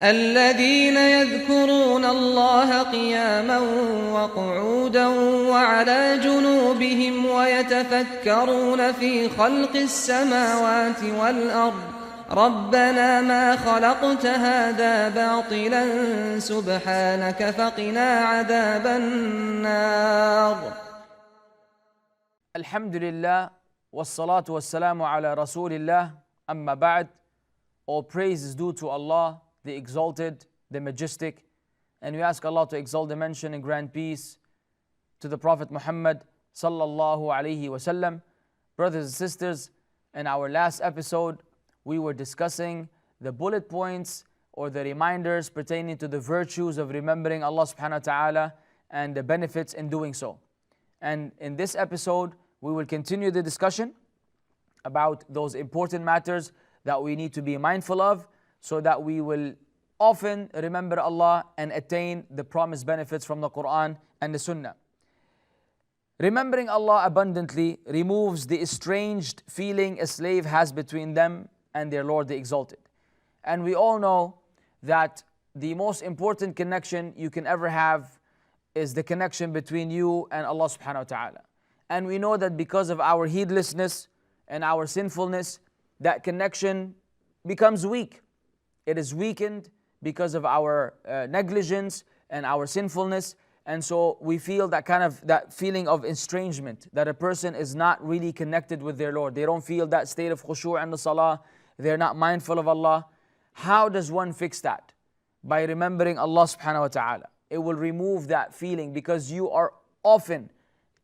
الذين يذكرون الله قياما وقعودا وعلى جنوبهم ويتفكرون في خلق السماوات والأرض ربنا ما خلقت هذا باطلا سبحانك فقنا عذاب النار. Alhamdulillah, wassalatu wassalamu ala Rasulillah, amma ba'd. All praise is due to Allah, the exalted, the majestic. And we ask Allah to exalt the mention and grant peace to the Prophet Muhammad sallallahu alayhi wasallam. Brothers and sisters, in our last episode, we were discussing the bullet points or the reminders pertaining to the virtues of remembering Allah subhanahu wa ta'ala and the benefits in doing so. And in this episode, we will continue the discussion about those important matters that we need to be mindful of so that we will often remember Allah and attain the promised benefits from the Quran and the Sunnah. Remembering Allah abundantly removes the estranged feeling a slave has between them and their Lord the Exalted. And we all know that the most important connection you can ever have is the connection between you and Allah subhanahu wa ta'ala. And we know that because of our heedlessness and our sinfulness, that connection becomes weak. It is weakened because of our negligence and our sinfulness. And so we feel that feeling of estrangement, that a person is not really connected with their Lord. They don't feel that state of khushu' in the salah. They're not mindful of Allah. How does one fix that? By remembering Allah subhanahu wa ta'ala. It will remove that feeling because you are often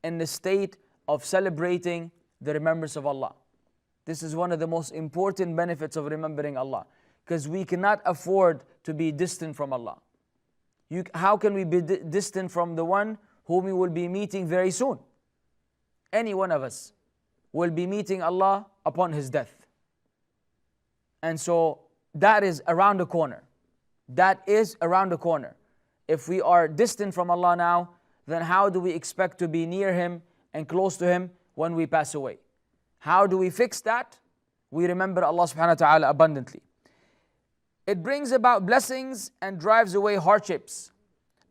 in the state of celebrating the remembrance of Allah. This is one of the most important benefits of remembering Allah, because we cannot afford to be distant from Allah. How can we be distant from the one whom we will be meeting very soon? Any one of us will be meeting Allah upon his death. And so that is around the corner. That is around the corner. If we are distant from Allah now, then how do we expect to be near Him and close to Him when we pass away? How do we fix that? We remember Allah subhanahu wa ta'ala abundantly. It brings about blessings and drives away hardships.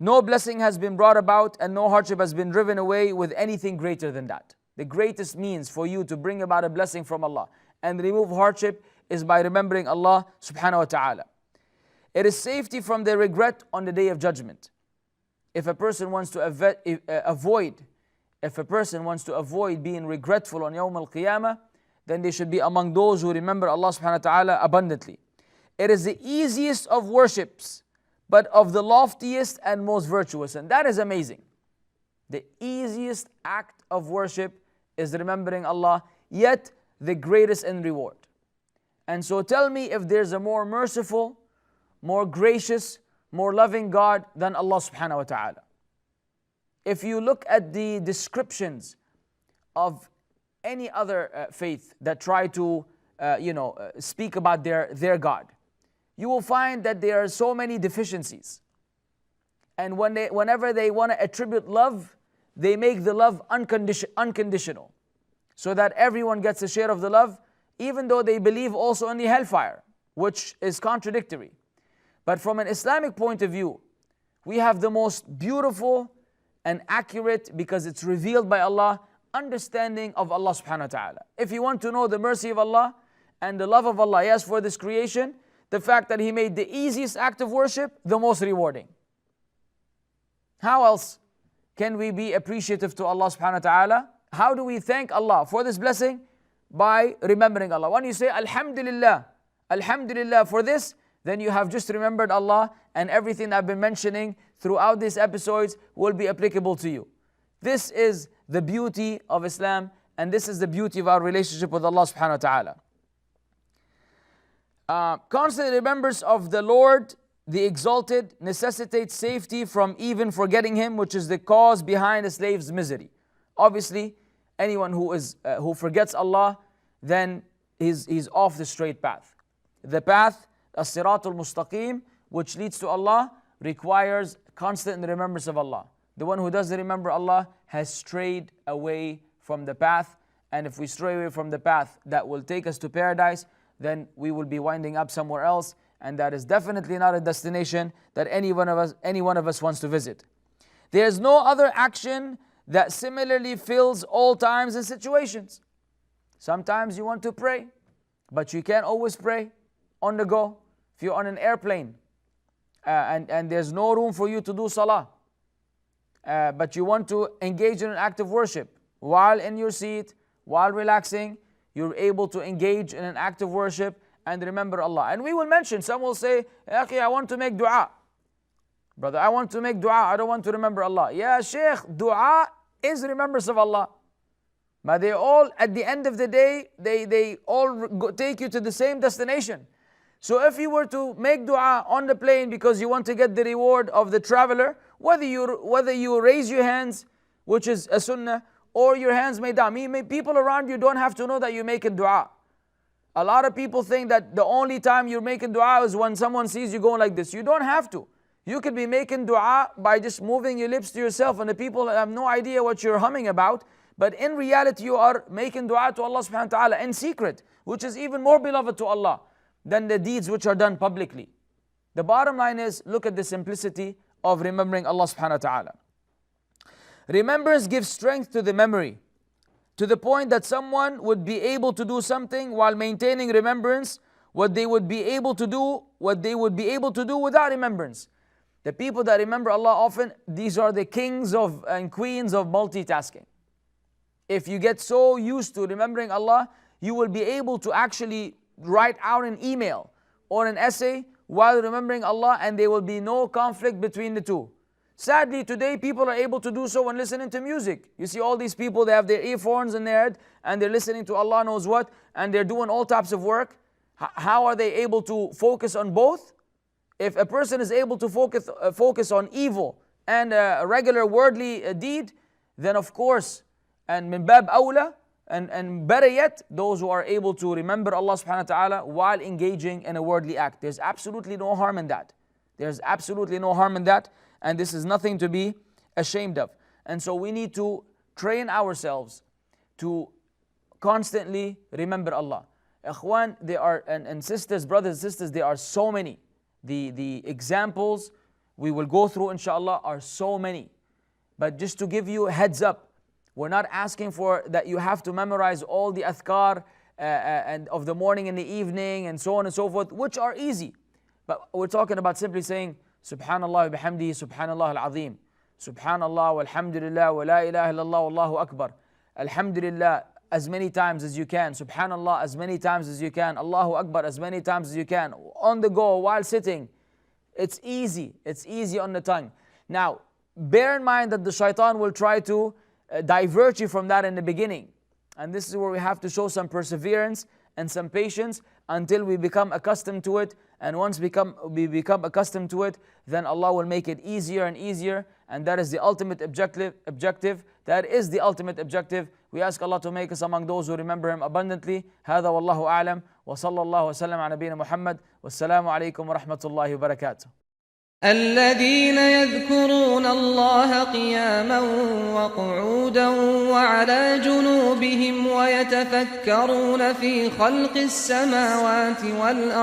No blessing has been brought about and no hardship has been driven away with anything greater than that. The greatest means for you to bring about a blessing from Allah and remove hardship is by remembering Allah subhanahu wa ta'ala. It is safety from the regret on the day of judgment. If a person wants to avoid being regretful on Yawm al-Qiyamah, then they should be among those who remember Allah subhanahu wa ta'ala abundantly. It is the easiest of worships, but of the loftiest and most virtuous. And that is amazing. The easiest act of worship is remembering Allah, yet the greatest in reward. And so tell me if there's a more merciful, more gracious, more loving God than Allah subhanahu wa ta'ala. If you look at the descriptions of any other faith that try to speak about their God, you will find that there are so many deficiencies. And whenever they want to attribute love, they make the love unconditional, so that everyone gets a share of the love, even though they believe also in the hellfire, which is contradictory. But from an Islamic point of view, we have the most beautiful and accurate, because it's revealed by Allah, understanding of Allah subhanahu wa ta'ala. If you want to know the mercy of Allah and the love of Allah, yes, for this creation, the fact that He made the easiest act of worship the most rewarding. How else can we be appreciative to Allah subhanahu wa ta'ala? How do we thank Allah for this blessing? By remembering Allah. When you say Alhamdulillah, Alhamdulillah for this, then you have just remembered Allah, and everything I've been mentioning throughout these episodes will be applicable to you. This is the beauty of Islam, and this is the beauty of our relationship with Allah subhanahu wa ta'ala. Constant remembrance of the Lord, the Exalted, necessitates safety from even forgetting Him, which is the cause behind a slave's misery. Obviously, anyone who forgets Allah, then he's off the straight path. The path, as-siratul mustaqim, which leads to Allah, requires constant remembrance of Allah. The one who doesn't remember Allah has strayed away from the path. And if we stray away from the path that will take us to paradise, then we will be winding up somewhere else. and that is definitely not a destination that any one of us wants to visit. There is no other action that similarly fills all times and situations. Sometimes you want to pray, but you can't always pray on the go. If you're on an airplane and there's no room for you to do salah, but you want to engage in an act of worship, while in your seat, while relaxing, you're able to engage in an act of worship and remember Allah. And we will mention, some will say, "Akhi, I want to make dua." Brother, I want to make dua, I don't want to remember Allah. Yeah, Shaykh, dua is remembrance of Allah. But they all, at the end of the day, they all take you to the same destination. So if you were to make dua on the plane because you want to get the reward of the traveler, whether you raise your hands, which is a sunnah, or your hands may down. People around you don't have to know that you're making dua. A lot of people think that the only time you're making dua is when someone sees you going like this. You don't have to. You could be making dua by just moving your lips to yourself, and the people have no idea what you're humming about. But in reality, you are making dua to Allah subhanahu wa ta'ala in secret, which is even more beloved to Allah than the deeds which are done publicly. The bottom line is, look at the simplicity of remembering Allah subhanahu wa ta'ala. Remembrance gives strength to the memory, to the point that someone would be able to do something while maintaining remembrance, what they would be able to do without remembrance. The people that remember Allah often, these are the kings and queens of multitasking. If you get so used to remembering Allah, you will be able to actually write out an email or an essay while remembering Allah, and there will be no conflict between the two. Sadly, today people are able to do so when listening to music. You see all these people, they have their earphones in their head and they're listening to Allah knows what, and they're doing all types of work. How are they able to focus on both? If a person is able to focus on evil and a regular worldly deed, then of course, and min bab awla, and better yet, those who are able to remember Allah subhanahu wa ta'ala while engaging in a worldly act. There's absolutely no harm in that. There's absolutely no harm in that, and this is nothing to be ashamed of. And so we need to train ourselves to constantly remember Allah. Ikhwan, there are, and sisters, brothers and sisters, there are so many. The examples we will go through inshallah are so many. But just to give you a heads up, we're not asking for that you have to memorize all the adhkar and of the morning and the evening and so on and so forth, which are easy. But we're talking about simply saying Subhanallah wa bihamdihi, Subhanallah al-Azim, Subhanallah walhamdulillah wa la ilaha illallah wallahu akbar, Alhamdulillah as many times as you can, Subhanallah as many times as you can, Allahu Akbar as many times as you can, on the go, while sitting. It's easy on the tongue. Now, bear in mind that the shaitan will try to divert you from that in the beginning. And this is where we have to show some perseverance and some patience until we become accustomed to it. And once we become accustomed to it, then Allah will make it easier and easier. And that is the ultimate objective. That is the ultimate objective. We ask Allah to make us among those who remember Him abundantly. هذا والله أعلم وصلى الله وسلم على نبينا محمد والسلام عليكم ورحمة الله وبركاته. الذين يذكرون الله قياما وقعودا وعلى جنوبهم ويتفكرون في خلق السماوات والأرض